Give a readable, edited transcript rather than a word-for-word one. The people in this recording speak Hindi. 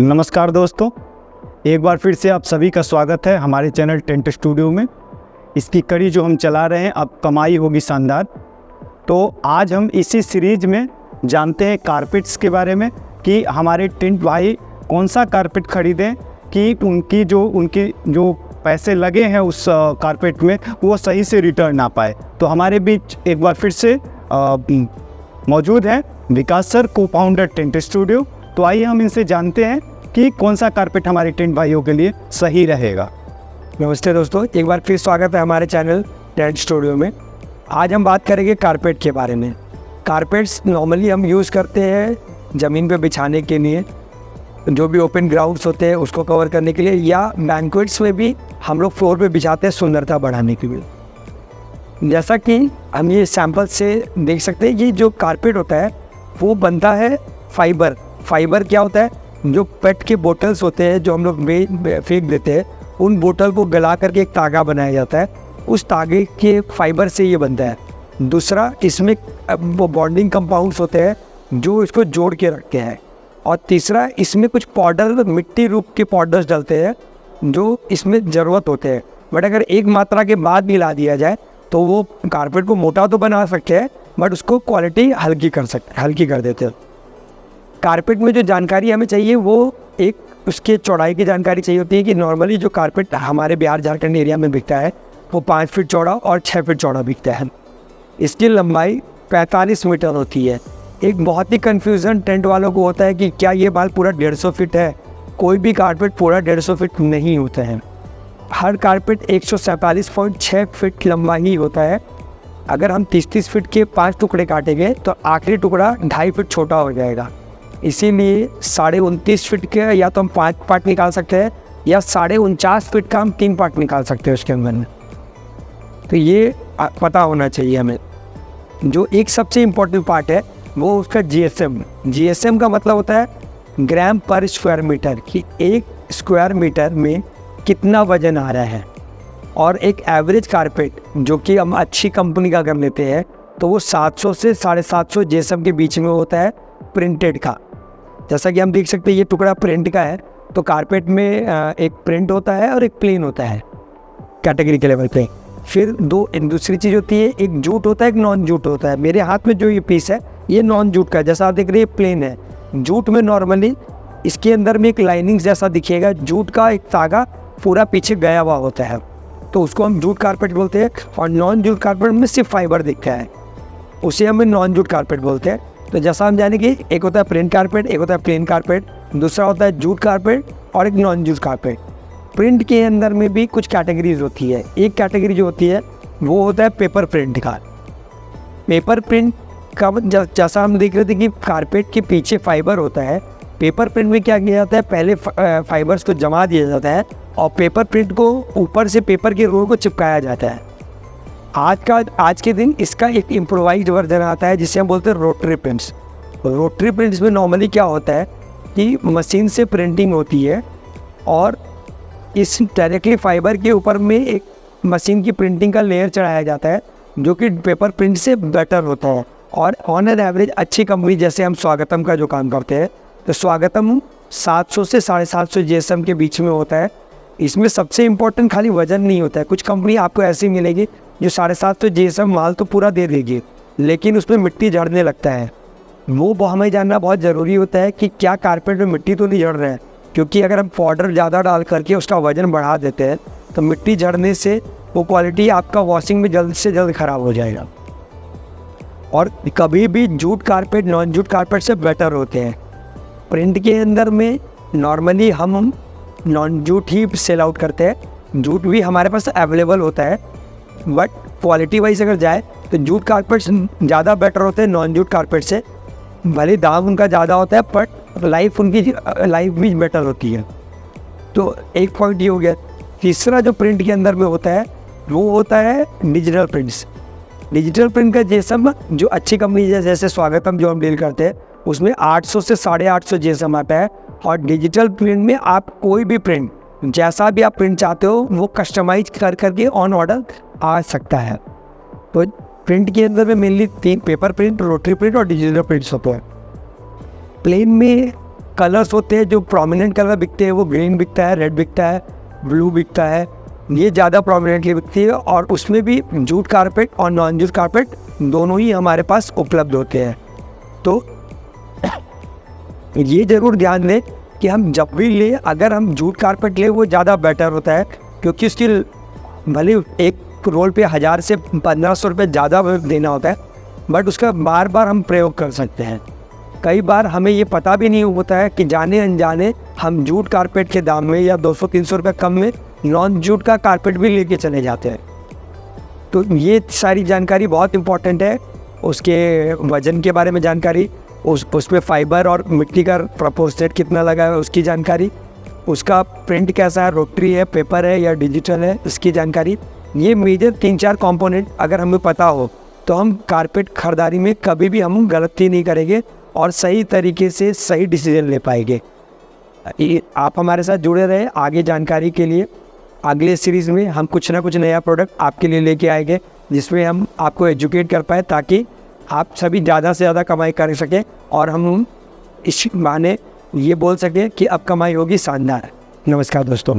नमस्कार दोस्तों, एक बार फिर से आप सभी का स्वागत है हमारे चैनल टेंट स्टूडियो में। इसकी कड़ी जो हम चला रहे हैं, अब कमाई होगी शानदार। तो आज हम इसी सीरीज में जानते हैं कारपेट्स के बारे में कि हमारे टेंट भाई कौन सा कारपेट खरीदें कि उनके जो पैसे लगे हैं उस कारपेट में वो सही से रिटर्न आ पाए। तो हमारे बीच एक बार फिर से मौजूद हैं विकास सर, को फाउंडर टेंट स्टूडियो। तो आइए हम इनसे जानते हैं कि कौन सा कारपेट हमारे टेंट भाइयों के लिए सही रहेगा। नमस्ते दोस्तों, एक बार फिर स्वागत है हमारे चैनल टेंट स्टूडियो में। आज हम बात करेंगे कारपेट के बारे में। कारपेट्स नॉर्मली हम यूज़ करते हैं ज़मीन पे बिछाने के लिए, जो भी ओपन ग्राउंड्स होते हैं उसको कवर करने के लिए, या बैंक्वेट्स में भी हम लोग फ्लोर पे बिछाते हैं सुंदरता बढ़ाने के लिए। जैसा कि हम ये सैंपल से देख सकते हैं, ये जो कारपेट होता है वो बनता है फाइबर क्या होता है, जो पेट के बोतल्स होते हैं जो हम लोग फेंक देते हैं, उन बोतल को गला करके एक तागा बनाया जाता है, उस तागे के फाइबर से ये बनता है। दूसरा, इसमें वो बॉन्डिंग कंपाउंड्स होते हैं जो इसको जोड़ के रखते हैं। और तीसरा, इसमें कुछ पाउडर, मिट्टी रूप के पाउडर्स डलते हैं जो इसमें ज़रूरत होते हैं। बट अगर एक मात्रा के बाद मिला दिया जाए तो वो कारपेट को मोटा तो बना सकते हैं, बट उसको क्वालिटी हल्की कर देते हैं। कारपेट में जो जानकारी हमें चाहिए वो एक उसके चौड़ाई की जानकारी चाहिए होती है कि नॉर्मली जो कारपेट हमारे बिहार झारखंड एरिया में बिकता है वो 5 फीट चौड़ा और 6 फीट चौड़ा बिकता है। इसकी लंबाई 45 मीटर होती है। एक बहुत ही कन्फ्यूज़न टेंट वालों को होता है कि क्या ये बाल पूरा 150 फीट है। कोई भी कारपेट पूरा 150 फीट नहीं होता है। हर कारपेट 147.6 फीट लंबा ही होता है। अगर हम 30-30 फीट के 5 टुकड़े काटेंगे तो आखिरी टुकड़ा 2.5 फीट छोटा हो जाएगा। इसीलिए 29.5 फीट के या तो हम 5 पार्ट निकाल सकते हैं, या 49.5 फीट का हम 3 पार्ट निकाल सकते हैं उसके अंदर में। तो ये पता होना चाहिए हमें। जो एक सबसे इम्पोर्टेंट पार्ट है वो उसका जीएसएम का मतलब होता है ग्राम पर स्क्वायर मीटर, कि एक स्क्वायर मीटर में कितना वजन आ रहा है। और एक एवरेज कारपेट जो कि हम अच्छी कंपनी का कर लेते हैं तो वो 700 से 750 जीएसएम के बीच में होता है प्रिंटेड का। जैसा कि हम देख सकते हैं ये टुकड़ा प्रिंट का है। तो कारपेट में एक प्रिंट होता है और एक प्लेन होता है कैटेगरी के लेवल पे। फिर दूसरी चीज़ होती है, एक जूट होता है, एक नॉन जूट होता है। मेरे हाथ में जो ये पीस है ये नॉन जूट का है, जैसा आप देख रहे हैं प्लेन है। जूट में नॉर्मली इसके अंदर में एक लाइनिंग जैसा दिखेगा, जूट का एक धागा पूरा पीछे गया हुआ होता है, तो उसको हम जूट कारपेट बोलते हैं। और नॉन जूट कारपेट में सिर्फ फाइबर दिखता है, उसे हमें नॉन जूट कारपेट बोलते हैं। तो जैसा हम जानेंगे, एक होता है प्रिंट कारपेट, एक होता है प्लेन कारपेट, दूसरा होता है जूट कारपेट और एक नॉन जूट कारपेट। प्रिंट के अंदर में भी कुछ कैटेगरीज होती है। एक कैटेगरी जो होती है वो होता है पेपर प्रिंट का। पेपर प्रिंट का जैसा हम देख रहे थे कि कारपेट के पीछे फाइबर होता है, पेपर प्रिंट में क्या किया जाता है, पहले फाइबर्स को जमा दिया जाता है और पेपर प्रिंट को ऊपर से पेपर के रोल को चिपकाया जाता है। आज के दिन इसका एक इम्प्रोवाइज्ड वर्जन आता है जिसे हम बोलते हैं रोटरी प्रिंट्स। रोटरी प्रिंट्स में नॉर्मली क्या होता है कि मशीन से प्रिंटिंग होती है और इस डायरेक्टली फाइबर के ऊपर में एक मशीन की प्रिंटिंग का लेयर चढ़ाया जाता है, जो कि पेपर प्रिंट से बेटर होता है। और ऑन एन एवरेज अच्छी कंपनी जैसे हम स्वागतम का जो काम करते हैं, तो स्वागतम 700 से 750 जीएसएम के बीच में होता है। इसमें सबसे इम्पोर्टेंट खाली वजन नहीं होता है। कुछ कंपनी आपको ऐसी मिलेगी जो 750 जीएसएम माल तो पूरा दे देगी, लेकिन उसमें मिट्टी झड़ने लगता है। वो हमें जानना बहुत ज़रूरी होता है कि क्या कारपेट में मिट्टी तो नहीं झड़ रहा है, क्योंकि अगर हम पाउडर ज़्यादा डाल करके उसका वजन बढ़ा देते हैं तो मिट्टी झड़ने से वो क्वालिटी आपका वॉशिंग में जल्द से जल्द ख़राब हो जाएगा। और कभी भी jute carpet non jute carpet से बेटर होते हैं। प्रिंट के अंदर में नॉर्मली हम नॉन जूट ही सेल आउट करते हैं। जूट भी हमारे पास अवेलेबल होता है, बट क्वालिटी वाइज अगर जाए तो जूट कारपेट्स ज़्यादा बेटर होते हैं नॉन जूट कारपेट से। भले दाम उनका ज़्यादा होता है बट लाइफ भी बेटर होती है। तो एक पॉइंट ये हो गया। तीसरा जो प्रिंट के अंदर में होता है वो होता है डिजिटल प्रिंट्स। डिजिटल प्रिंट का जीएसएम जो अच्छी कंपनी जैसे स्वागतम जो हम डील करते हैं उसमें 800 से 850 जीएसएम आता है। और डिजिटल प्रिंट में आप कोई भी प्रिंट, जैसा भी आप प्रिंट चाहते हो वो कस्टमाइज करके ऑन ऑर्डर आ सकता है। तो प्रिंट के अंदर में mainly 3 paper print, rotary print और डिजिटल प्रिंट्स होते हैं। प्लेन में कलर्स होते हैं जो प्रोमिनेंट कलर बिकते हैं वो ग्रीन बिकता है, रेड बिकता है, ब्लू बिकता है, ये ज़्यादा प्रोमिनेंटली बिकती है। और उसमें भी जूट कारपेट और नॉन जूट कारपेट दोनों ही हमारे पास उपलब्ध होते हैं। तो ये ज़रूर ध्यान दें कि हम जब भी ले, अगर हम जूट कारपेट ले वो ज़्यादा बेटर होता है, क्योंकि उसकी भले एक रोल पे 1000 से 1500 रुपये ज़्यादा देना होता है, बट उसका बार बार हम प्रयोग कर सकते हैं। कई बार हमें ये पता भी नहीं होता है कि जाने अनजाने हम जूट कारपेट के दाम में या 200-300 रुपये कम में नॉन जूट का कारपेट भी लेके चले जाते हैं। तो ये सारी जानकारी बहुत इम्पॉर्टेंट है। उसके वज़न के बारे में जानकारी, उसमें फाइबर और मिट्टी का प्रोपोर्शनेट कितना लगा है उसकी जानकारी, उसका प्रिंट कैसा है, रोटरी है, पेपर है या डिजिटल है, इसकी जानकारी। ये मेजर 3-4 कंपोनेंट अगर हमें पता हो तो हम कारपेट खरीदारी में कभी भी हम गलती नहीं करेंगे और सही तरीके से सही डिसीजन ले पाएंगे। आप हमारे साथ जुड़े रहे आगे जानकारी के लिए। अगले सीरीज़ में हम कुछ ना कुछ नया प्रोडक्ट आपके लिए लेके आएंगे, जिसमें हम आपको एजुकेट कर पाए ताकि आप सभी ज़्यादा से ज़्यादा कमाई कर सकें और हम इस बहाने ये बोल सकें कि अब कमाई होगी शानदार। नमस्कार दोस्तों।